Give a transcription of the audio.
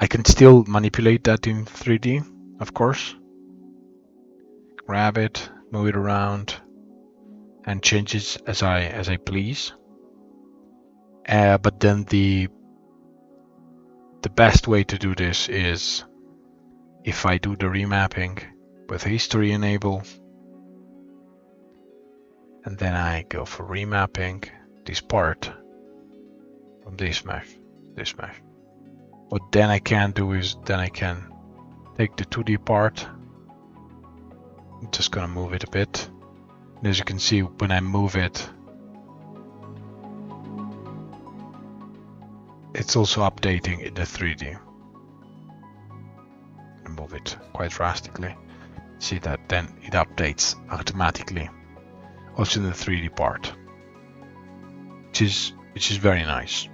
I can still manipulate that in 3D, of course. Grab it, move it around, and change it as I please. But then the best way to do this is if I do the remapping with history enable, and then I go for remapping this part from this mesh. What then I can do is then I can take the 2D part. I'm just gonna move it a bit. And as you can see, when I move it, it's also updating in the 3D. I move it quite drastically. See that then it updates automatically, also in the 3D part, which is very nice.